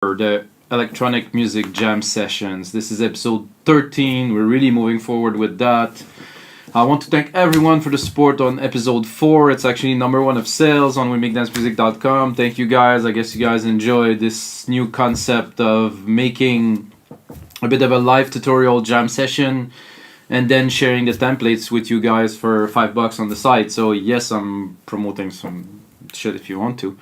for the electronic music jam sessions. This is episode 13. We're really moving forward with that. I want to thank everyone for the support on episode 4. It's actually #1 of sales on wemake.dancemusic.com. Thank you guys. I guess you guys enjoyed this new concept of making a bit of a live tutorial jam session and then sharing the templates with you guys for $5 on the site. So yes, I'm promoting some shit if you want to.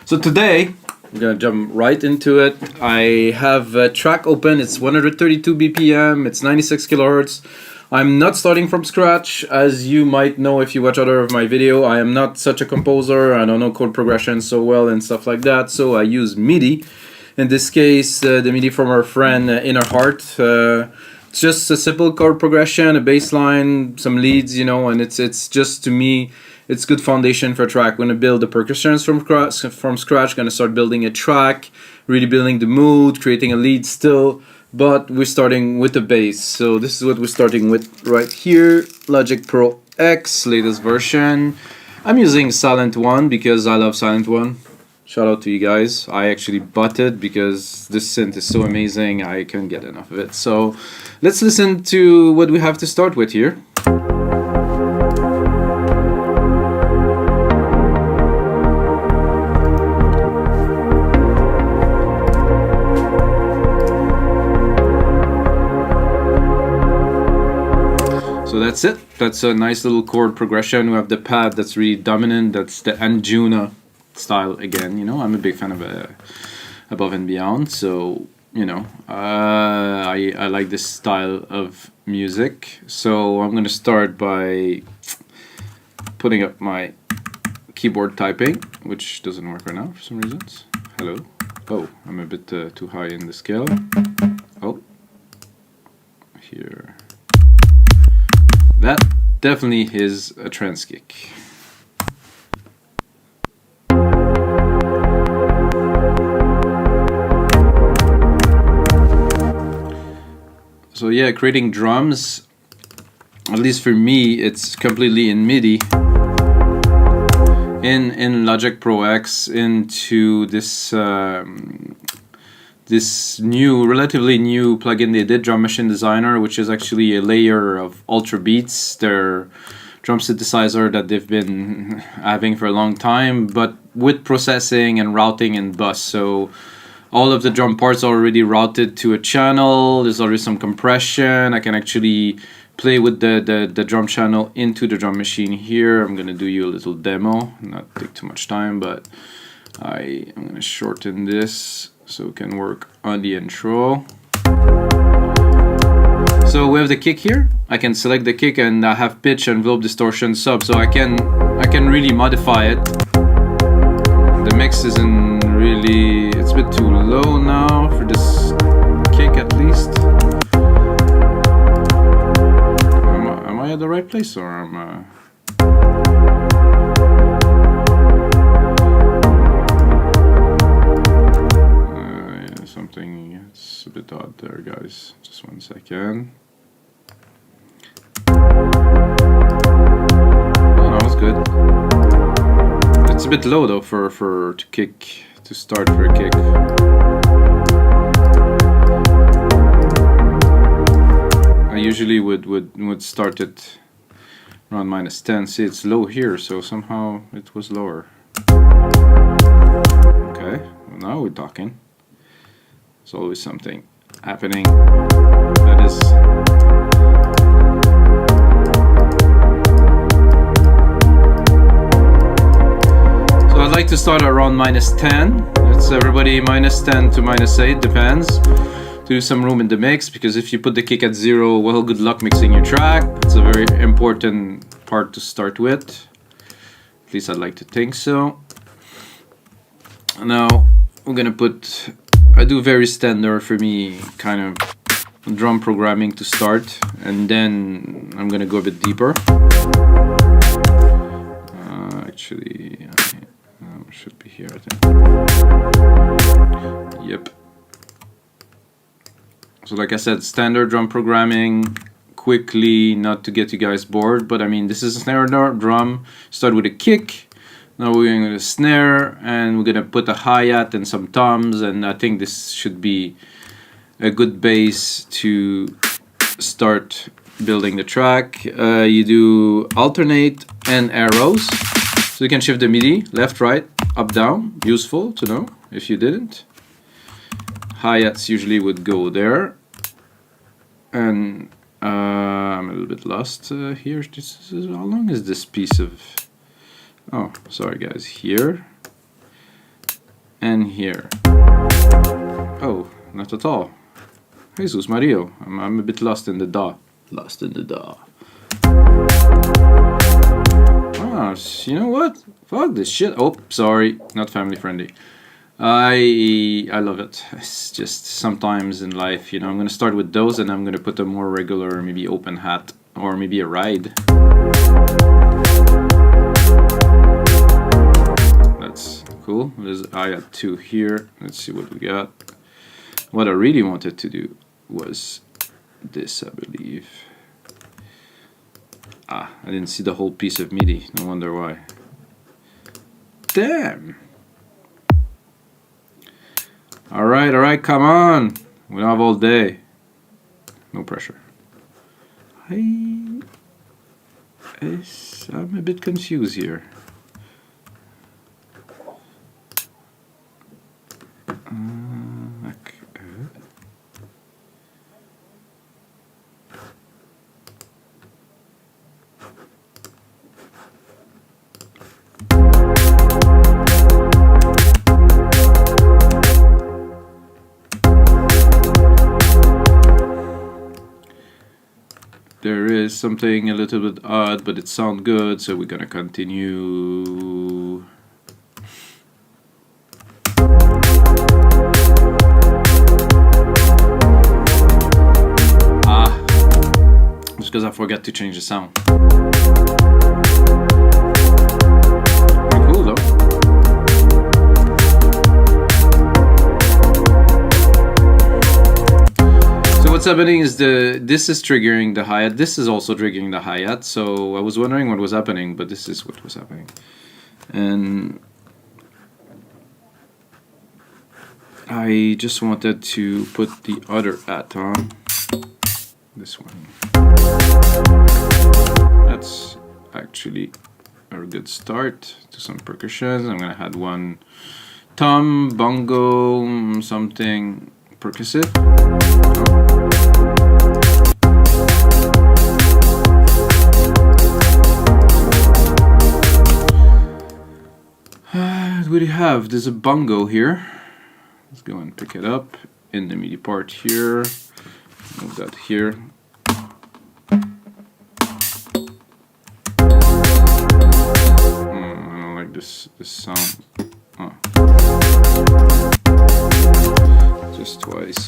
So today, I'm gonna jump right into it. I have a track open. It's 132 BPM. It's 96 kilohertz. I'm not starting from scratch, as you might know if you watch other of my video. I am not such a composer. I don't know chord progression so well and stuff like that. So I use MIDI. In this case, the MIDI from our friend Inner Heart. It's just a simple chord progression, a bass line, some leads, you know, and it's just, to me, it's good foundation for a track. I'm gonna build the percussions from scratch. Gonna start building a track, really building the mood, creating a lead still. But we're starting with the bass. So this is what we're starting with right here. Logic Pro X, latest version. I'm using Sylenth 1 because I love Sylenth 1. Shout out to you guys. I actually bought it because this synth is so amazing. I couldn't get enough of it. So let's listen to what we have to start with here. So that's it. That's a nice little chord progression. We have the pad that's really dominant. That's the Anjuna style again. You know, I'm a big fan of Above and Beyond. So, you know, I like this style of music. So I'm going to start by putting up my keyboard typing, which doesn't work right now for some reasons. Hello. Oh, I'm a bit too high in the scale. Oh, here. That definitely is a trance kick. So yeah, creating drums, at least for me, it's completely in MIDI. In Logic Pro X into this this new, relatively new plugin they did, Drum Machine Designer, which is actually a layer of Ultra Beats, their drum synthesizer that they've been having for a long time, but with processing and routing and bus. So all of the drum parts are already routed to a channel. There's already some compression. I can actually play with the drum channel into the drum machine here. I'm gonna do you a little demo, not take too much time, but I'm gonna shorten this so we can work on the intro. So we have the kick here. I can select the kick and I have pitch, envelope, distortion, sub. So I can really modify it. The mix isn't really, it's a bit too low now for this kick at least. Am I at the right place, or am I? Something, it's a bit odd there, guys. Just 1 second. Oh, no, it's good. It's a bit low though for to kick, to start for a kick. I usually would start it around -10. See, it's low here, so somehow it was lower. Okay, well, now we're talking. There's always something happening that is so I'd like to start around -10. It's everybody -10 to -8, depends, to do some room in the mix, because if you put the kick at 0, well, good luck mixing your track. It's a very important part to start with. At least I'd like to think so. Now we're gonna put, I do very standard for me kind of drum programming to start, and then I'm gonna go a bit deeper. Actually, I should be here, I think. Yep. So like I said, standard drum programming, quickly, not to get you guys bored, but I mean, this is a snare drum. Start with a kick, Now we're going to the snare, and we're going to put a hi-hat and some toms, and I think this should be a good base to start building the track. You do alternate and arrows, so you can shift the MIDI left, right, up, down. Useful to know if you didn't. Hi-hats usually would go there, and I'm a little bit lost here. How long is this piece of... Oh, sorry guys, here and here. Oh, not at all. Jesus Mario, I'm a bit lost in the DAW. Lost in the DAW. Ah, you know what? Fuck this shit. Oh, sorry, not family friendly. I love it. It's just sometimes in life, you know, I'm gonna start with those, and I'm gonna put a more regular, maybe open hat, or maybe a ride. That's cool. There's hi-hat 2 here. Let's see what we got. What I really wanted to do was this, I believe. Ah, I didn't see the whole piece of MIDI. No wonder why. Damn. Alright, come on. We don't have all day. No pressure. I'm a bit confused here. There is something a little bit odd, but it sounds good, so we're gonna continue. Just because I forgot to change the sound. Pretty cool though. What's happening is this is triggering the hi-hat, this is also triggering the hi-hat, so I was wondering what was happening, but this is what was happening. And I just wanted to put the other hat on, this one. That's actually a good start to some percussions. I'm gonna add one tom, bongo, something percussive. What do you have? There's a bongo here. Let's go and pick it up in the MIDI part here. Move that here. I don't like this sound. Oh. Just twice.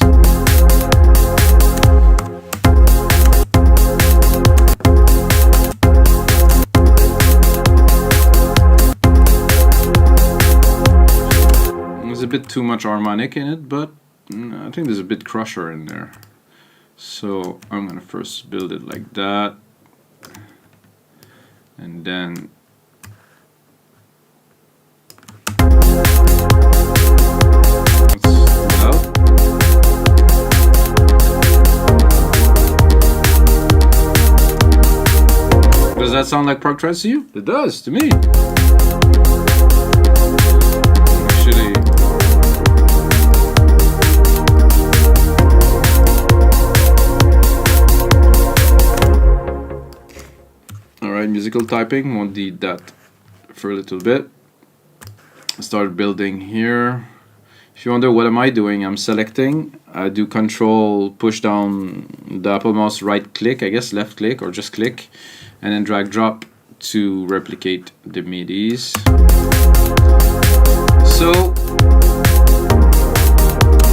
There's a bit too much harmonic in it, but I think there's a bit crusher in there. So I'm gonna first build it like that, and then does that sound like prog trance to you? It does to me. Actually, alright, musical typing, won't need that for a little bit. Start building here. If you wonder what am I doing, I'm selecting. I do control push down the Apple mouse, right click, I guess left click or just click, and then drag drop to replicate the MIDIs.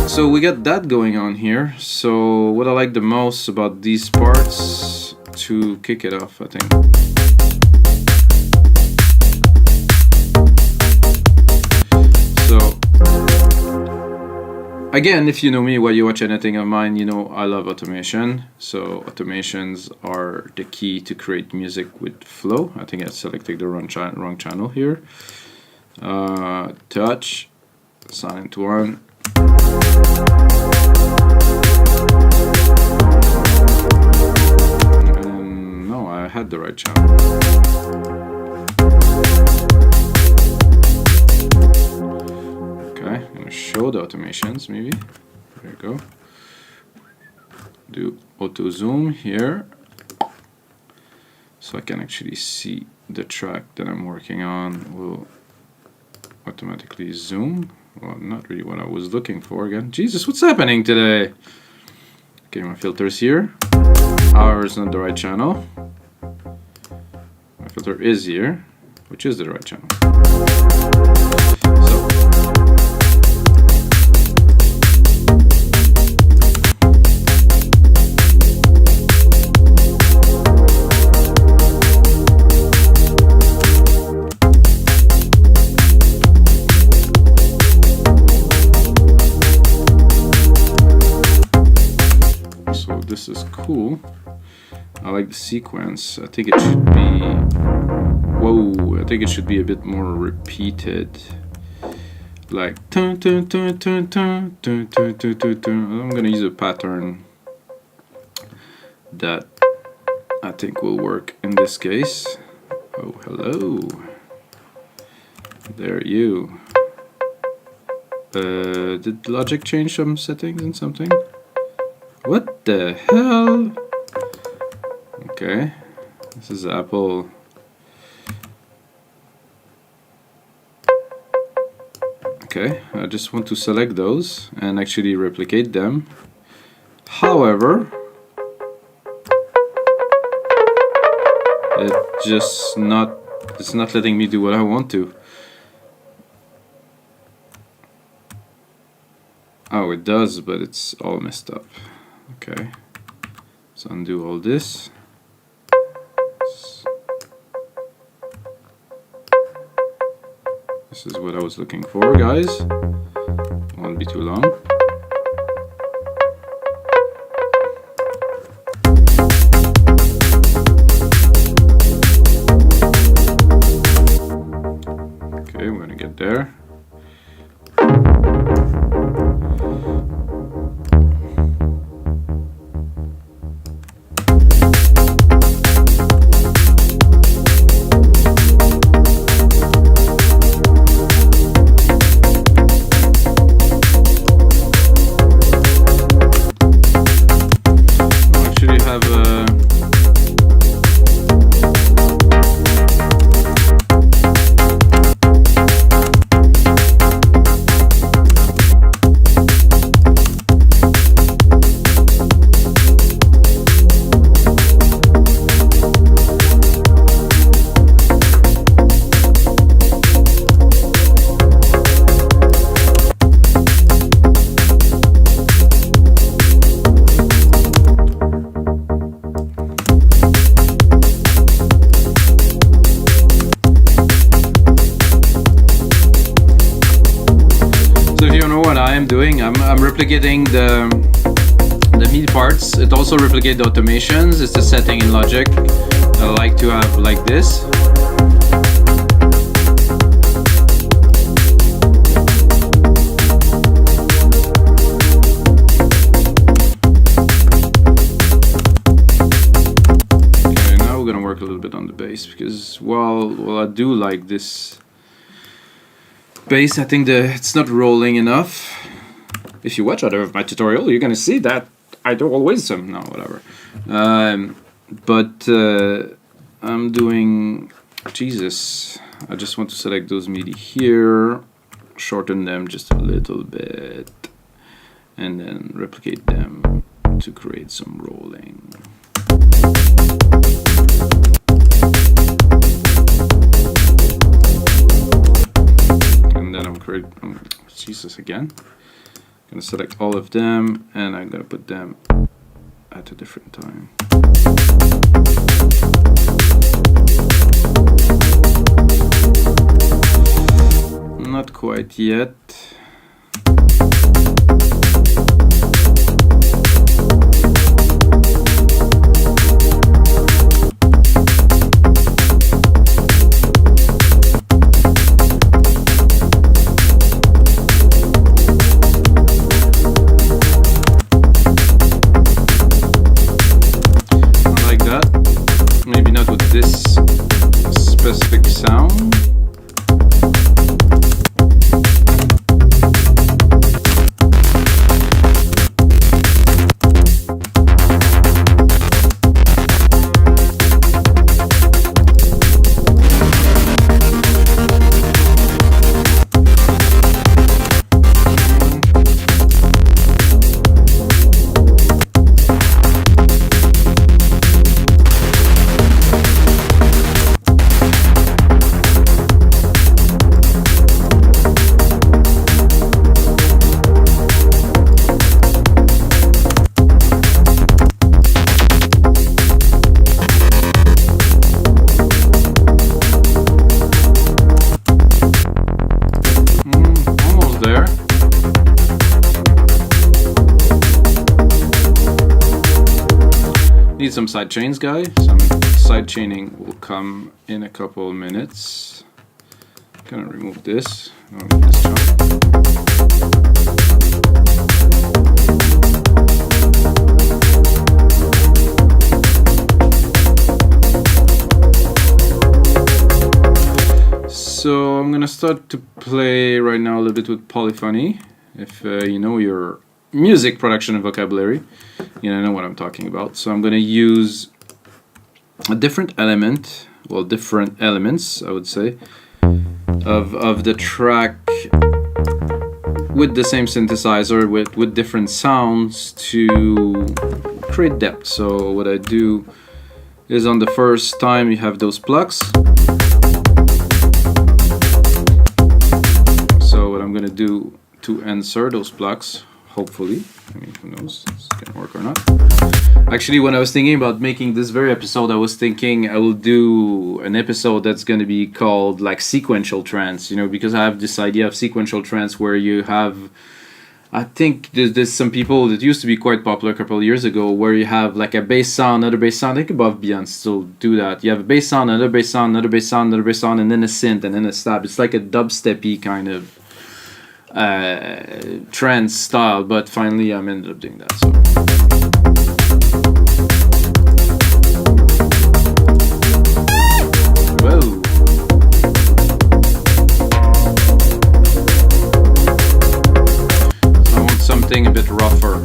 So we got that going on here. So what I like the most about these parts to kick it off, I think. So again, if you know me, while you watch anything of mine, you know I love automation. So automations are the key to create music with flow. I think I selected the wrong channel here. touch, silent 1. No, I had the right channel. Okay, I'm gonna show the automations maybe. There you go. Do auto zoom here, so I can actually see the track that I'm working on. Will automatically zoom. Well, not really what I was looking for again. Jesus, what's happening today? Okay, my filter's here. However, it's not the right channel. My filter is here, which is the right channel. This is cool. I like the sequence. I think it should be... Whoa, I think it should be a bit more repeated. Like... Dun, dun, dun, dun, dun, dun, dun, dun, dun, dun. I'm gonna use a pattern that I think will work in this case. Oh, hello. There you. Did Logic change some settings and something? What the hell? Okay, this is Apple. Okay, I just want to select those and actually replicate them. However, it's not letting me do what I want to. Oh, it does, but it's all messed up. Okay, let's undo all this. This is what I was looking for, guys. Won't be too long. Okay, we're gonna get there. I'm replicating the MIDI parts. It also replicates the automations. It's a setting in Logic I like to have like this. Okay, now we're gonna work a little bit on the bass because while I do like this bass, I think it's not rolling enough. If you watch other of my tutorial, you're gonna see that I do always some. No, whatever. But I'm doing... Jesus. I just want to select those MIDI here, shorten them just a little bit, and then replicate them to create some rolling. And then I'm creating... Jesus again. I'm gonna select all of them and I'm gonna put them at a different time. Not quite yet. this specific sound. Need some side chains, guys. Some side chaining will come in a couple of minutes. Gonna remove this. So I'm gonna start to play right now a little bit with polyphony. If you know your music production and vocabulary, you know what I'm talking about. So I'm going to use a different element, well, different elements, I would say, of the track with the same synthesizer, with different sounds to create depth. So what I do is on the first time you have those plucks. So what I'm going to do to insert those plucks, hopefully, I mean, who knows, it's gonna work or not. Actually, when I was thinking about making this very episode, I was thinking I will do an episode that's gonna be called like sequential trance, you know, because I have this idea of sequential trance where you have, I think there's some people that used to be quite popular a couple of years ago, where you have like a bass sound, another bass sound. I think Above Beyond still do that. You have a bass sound, another bass sound, another bass sound, another bass sound, and then a synth, and then a stab. It's like a dubsteppy kind of trance style, but finally I ended up doing that. So whoa. So I want something a bit rougher.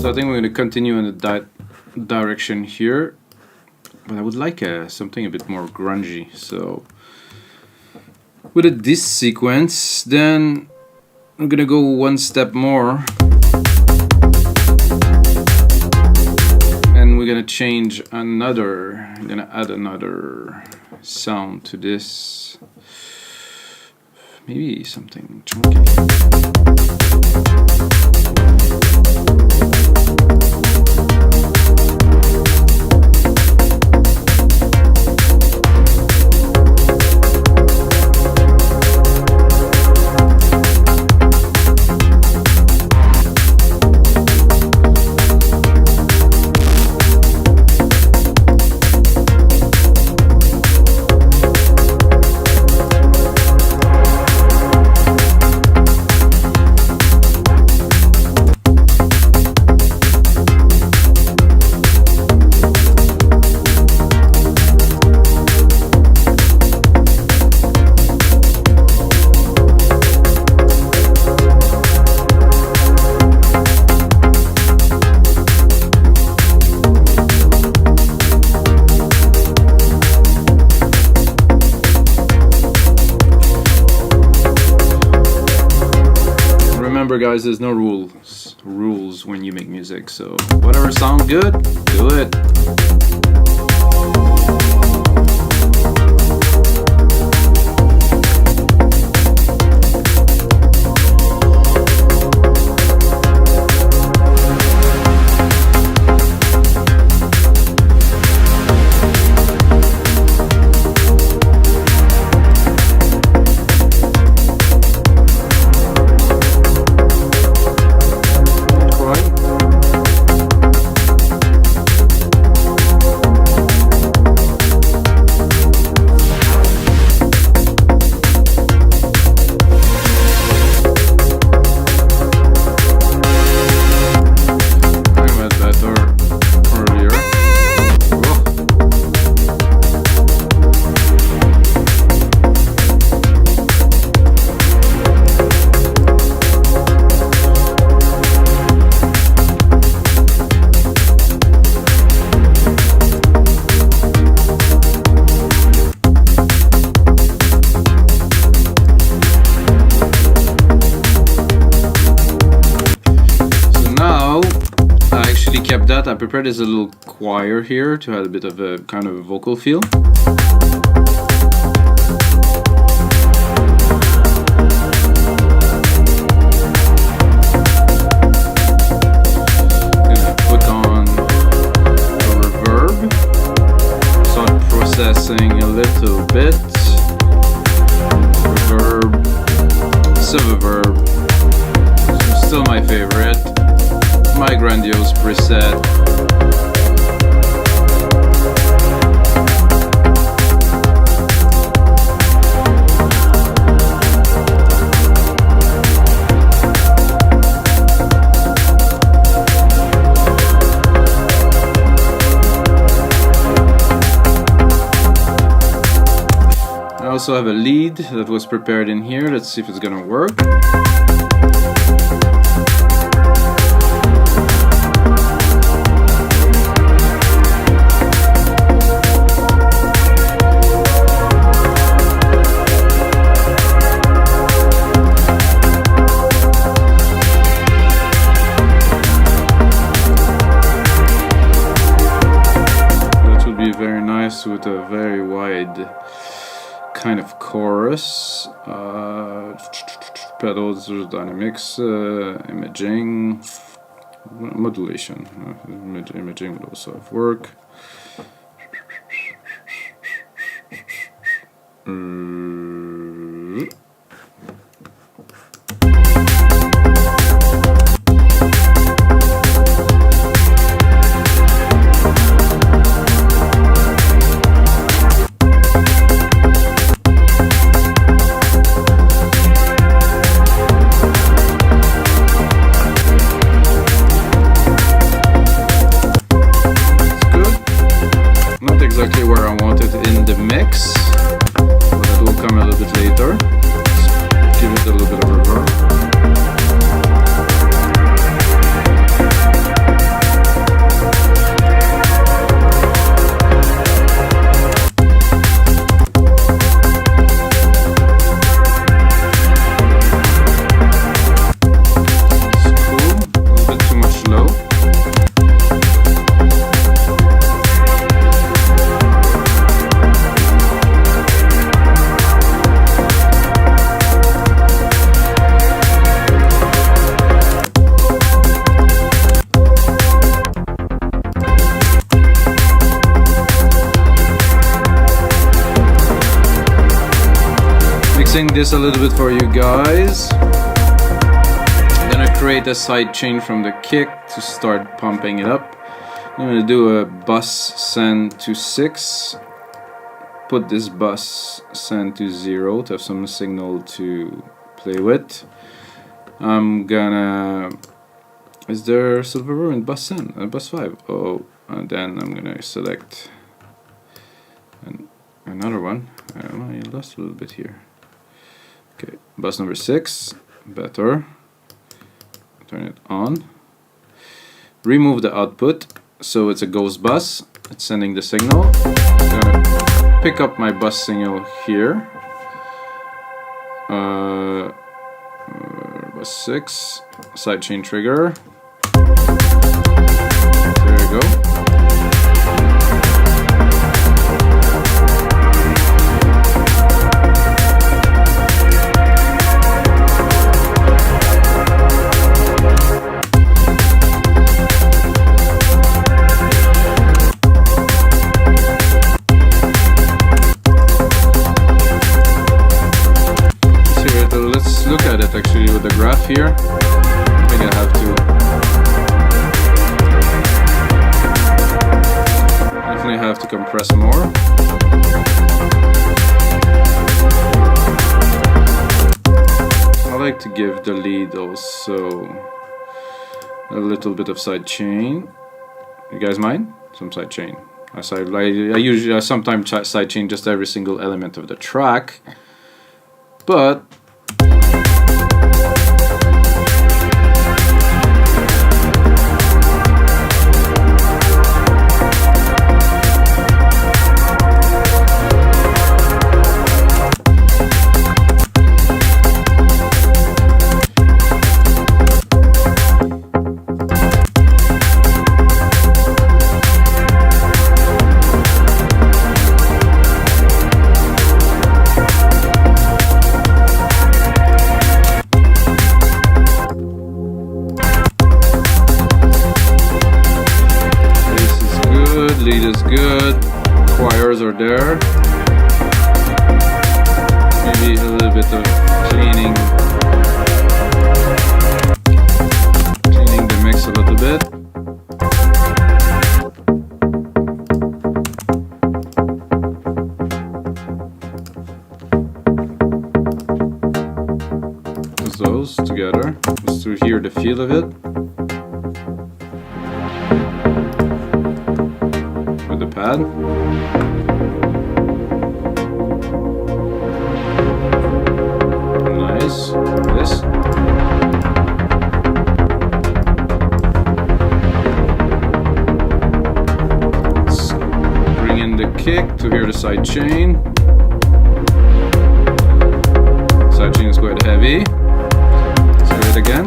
I think we're going to continue in the direction here, but I would like something a bit more grungy. So with this sequence, then I'm going to go one step more, and we're going to change another, I'm going to add another sound to this, maybe something chunky. remember, guys, there's no rules when you make music, so whatever sounds good, do it. I prepared this little choir here to have a bit of a kind of a vocal feel. Gonna put on a reverb, start processing a little bit. Reverb, subverb, still my favorite. My grandiose preset. I also have a lead that was prepared in here. Let's see if it's gonna work. With a very wide kind of chorus, pedals, dynamics, imaging, modulation. Imaging would also have work. Exactly where I want it in the mix, but that will come a little bit later. Let's give it a little bit of reverb. Mixing this a little bit for you guys. I'm gonna create a sidechain from the kick to start pumping it up. I'm gonna do a bus send to 6. Put this bus send to 0 to have some signal to play with. I'm gonna... Is there silver in bus send? Bus 5. Oh, and then I'm gonna select another one. I lost a little bit here. Okay, bus number 6, better. Turn it on. Remove the output, so it's a ghost bus. It's sending the signal. I'm gonna pick up my bus signal here. was 6. Sidechain trigger. There you go. Let's look at it actually with the graph here. I think I have to definitely have to compress more. I like to give the lead also a little bit of sidechain. You guys mind? Some sidechain. I sometimes sidechain just every single element of the track, but lead is good, choirs are there, maybe a little bit of cleaning the mix a little bit. Just those together, just to hear the feel of it. The pad. Nice. This. Let's bring in the kick to hear the sidechain. Sidechain is quite heavy. Let's hear it again.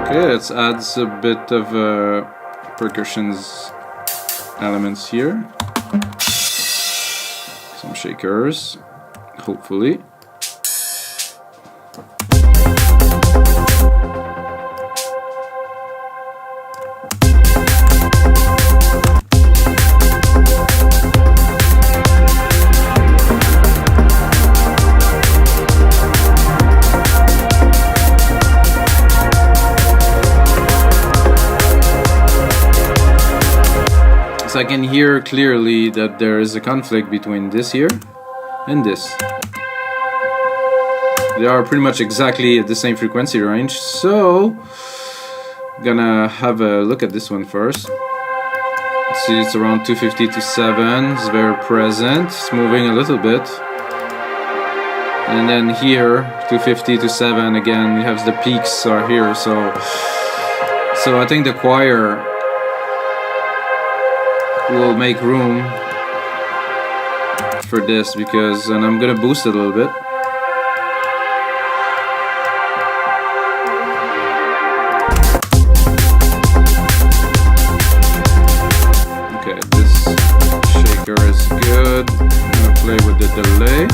Okay, let's add a bit of percussions elements here. Some shakers, hopefully. So I can hear clearly that there is a conflict between this here and this. They are pretty much exactly at the same frequency range, so I'm gonna have a look at this one first. See, it's around 250 to 7, it's very present, it's moving a little bit. And then here, 250 to 7, again, you have the peaks are here, so I think the choir will make room for this and I'm gonna boost it a little bit. Okay, this shaker is good. I'm gonna play with the delay.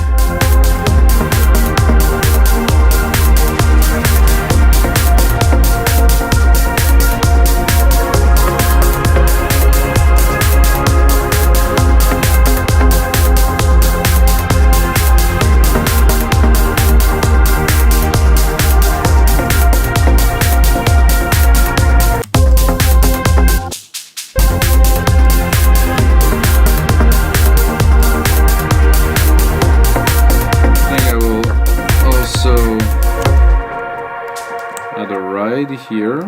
Here.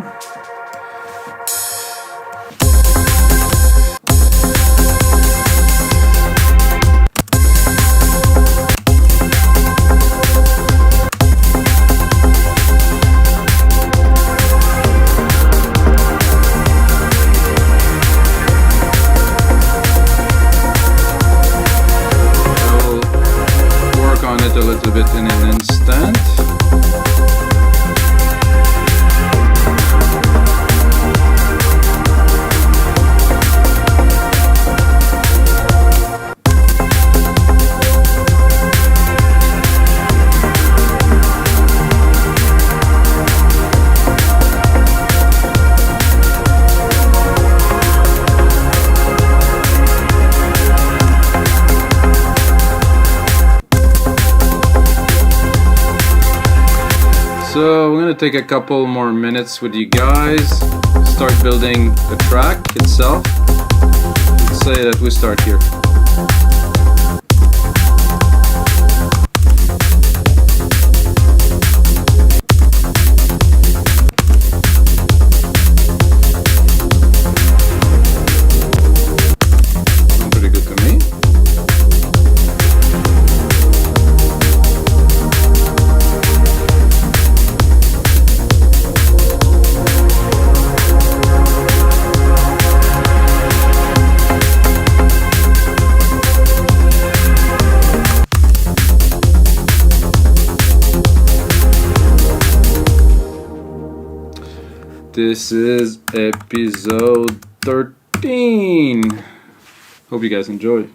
So we're gonna take a couple more minutes with you guys, start building the track itself. Let's say that we start here. Pretty good to me. This is episode 13. Hope you guys enjoy.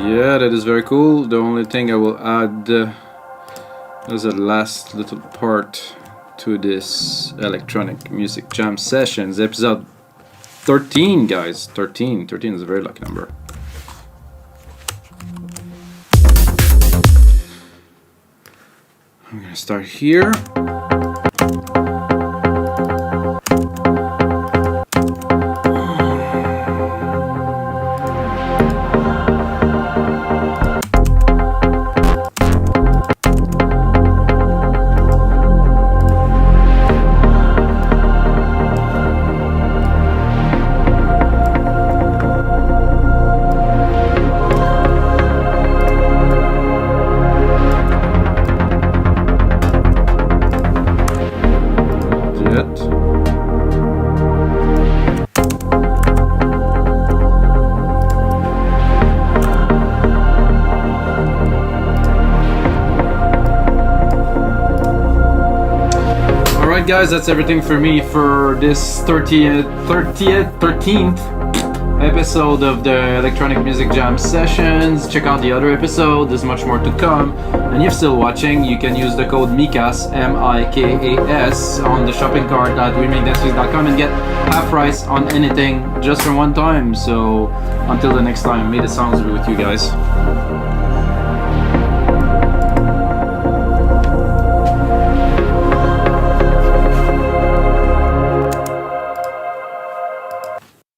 Yeah, that is very cool. The only thing I will add as a last little part to this electronic music jam sessions, episode 13, guys. 13 is a very lucky number. I'm gonna start here. Guys, that's everything for me for this 13th episode of the Electronic Music Jam Sessions. Check out the other episode, there's much more to come. And if you're still watching, you can use the code Mikas, M-I-K-A-S, on the shopping cart at WeMakeDanceMusic.com and get half price on anything just for one time. So until the next time, may the sounds be with you guys.